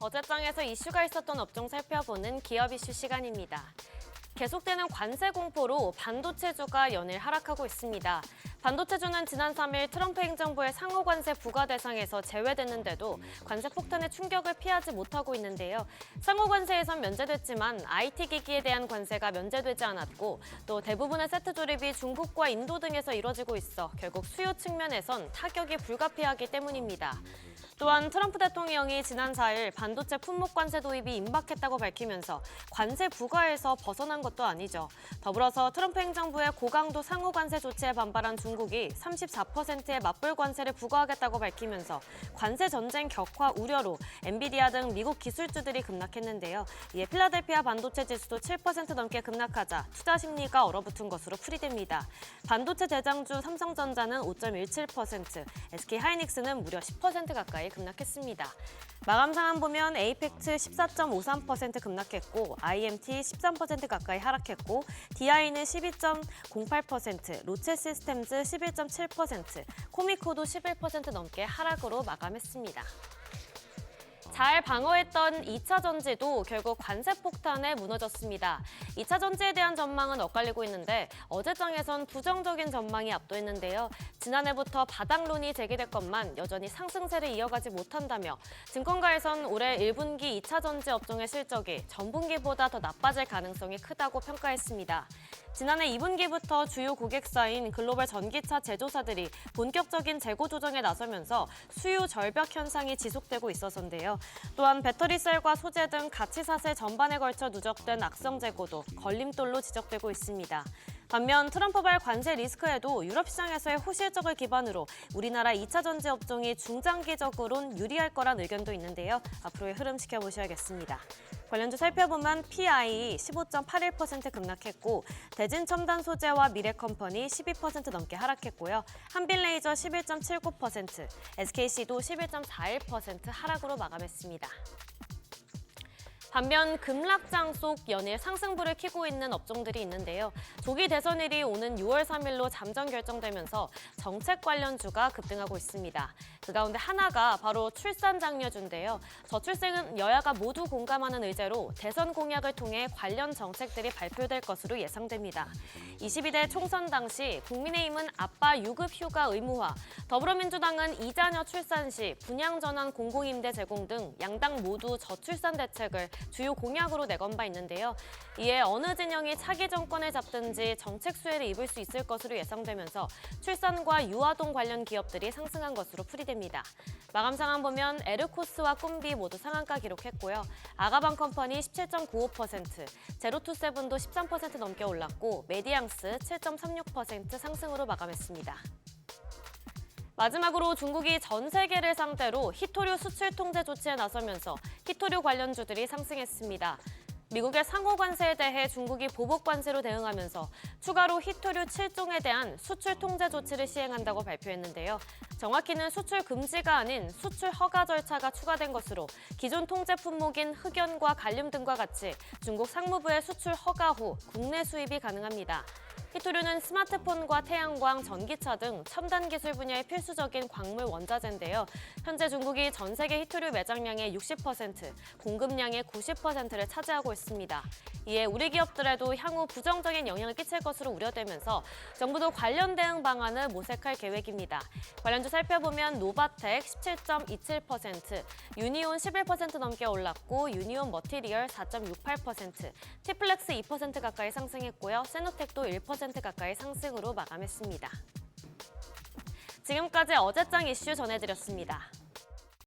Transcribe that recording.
어제장에서 이슈가 있었던 업종 살펴보는 기업 이슈 시간입니다. 계속되는 관세 공포로 반도체주가 연일 하락하고 있습니다. 반도체주는 지난 3일 트럼프 행정부의 상호 관세 부과 대상에서 제외됐는데도 관세 폭탄의 충격을 피하지 못하고 있는데요. 상호 관세에선 면제됐지만 IT 기기에 대한 관세가 면제되지 않았고 또 대부분의 세트 조립이 중국과 인도 등에서 이뤄지고 있어 결국 수요 측면에선 타격이 불가피하기 때문입니다. 또한 트럼프 대통령이 지난 4일 반도체 품목 관세 도입이 임박했다고 밝히면서 관세 부과에서 벗어난 것도 아니죠. 더불어서 트럼프 행정부의 고강도 상호 관세 조치에 반발한 중국이 34%의 맞불 관세를 부과하겠다고 밝히면서 관세 전쟁 격화 우려로 엔비디아 등 미국 기술주들이 급락했는데요. 이에 필라델피아 반도체 지수도 7% 넘게 급락하자 투자 심리가 얼어붙은 것으로 풀이됩니다. 반도체 대장주 삼성전자는 5.17%, SK하이닉스는 무려 10% 가까이 급락했습니다. 마감 상황 보면 에이펙트 14.53% 급락했고 IMT 13% 가까이 하락했고 DI는 12.08%, 로체 시스템즈 11.7%, 코미코도 11% 넘게 하락으로 마감했습니다. 잘 방어했던 2차 전지도 결국 관세 폭탄에 무너졌습니다. 2차 전지에 대한 전망은 엇갈리고 있는데 어제장에선 부정적인 전망이 압도했는데요. 지난해부터 바닥론이 제기됐건만 여전히 상승세를 이어가지 못한다며 증권가에선 올해 1분기 2차 전지 업종의 실적이 전분기보다 더 나빠질 가능성이 크다고 평가했습니다. 지난해 2분기부터 주요 고객사인 글로벌 전기차 제조사들이 본격적인 재고 조정에 나서면서 수요 절벽 현상이 지속되고 있어서인데요. 또한 배터리셀과 소재 등 가치사세 전반에 걸쳐 누적된 악성 재고도 걸림돌로 지적되고 있습니다. 반면 트럼프발 관세 리스크에도 유럽 시장에서의 호실적을 기반으로 우리나라 2차 전지 업종이 중장기적으론 유리할 거란 의견도 있는데요. 앞으로의 흐름 지켜보셔야겠습니다. 관련주 살펴보면 PI 15.81% 급락했고 대진첨단 소재와 미래컴퍼니 12% 넘게 하락했고요. 한빛레이저 11.79%, SKC도 11.41% 하락으로 마감했습니다. 반면 급락장 속 연일 상승부를 켜고 있는 업종들이 있는데요. 조기 대선일이 오는 6월 3일로 잠정 결정되면서 정책 관련주가 급등하고 있습니다. 그 가운데 하나가 바로 출산장려주인데요. 저출생은 여야가 모두 공감하는 의제로 대선 공약을 통해 관련 정책들이 발표될 것으로 예상됩니다. 22대 총선 당시 국민의힘은 아빠 유급 휴가 의무화, 더불어민주당은 이자녀 출산 시 분양전환 공공임대 제공 등 양당 모두 저출산 대책을 주요 공약으로 내건 바 있는데요. 이에 어느 진영이 차기 정권을 잡든지 정책 수혜를 입을 수 있을 것으로 예상되면서 출산과 유아동 관련 기업들이 상승한 것으로 풀이됩니다. 마감 상황 보면 에르코스와 꿈비 모두 상한가 기록했고요. 아가방 컴퍼니 17.95%, 제로투세븐도 13% 넘게 올랐고 메디앙스 7.36% 상승으로 마감했습니다. 마지막으로 중국이 전 세계를 상대로 히토류 수출 통제 조치에 나서면서 히토류 관련주들이 상승했습니다. 미국의 상호 관세에 대해 중국이 보복 관세로 대응하면서 추가로 히토류 7종에 대한 수출 통제 조치를 시행한다고 발표했는데요. 정확히는 수출 금지가 아닌 수출 허가 절차가 추가된 것으로 기존 통제 품목인 흑연과 갈륨 등과 같이 중국 상무부의 수출 허가 후 국내 수입이 가능합니다. 히토류는 스마트폰과 태양광, 전기차 등 첨단 기술 분야의 필수적인 광물 원자재인데요. 현재 중국이 전 세계 히토류 매장량의 60%, 공급량의 90%를 차지하고 있습니다. 이에 우리 기업들에도 향후 부정적인 영향을 끼칠 것으로 우려되면서 정부도 관련 대응 방안을 모색할 계획입니다. 관련주 살펴보면 노바텍 17.27%, 유니온 11% 넘게 올랐고 유니온 머티리얼 4.68%, 티플렉스 2% 가까이 상승했고요. 세노텍도 1% 가까이 상승으로 마감했습니다. 지금까지 어제장 이슈 전해드렸습니다.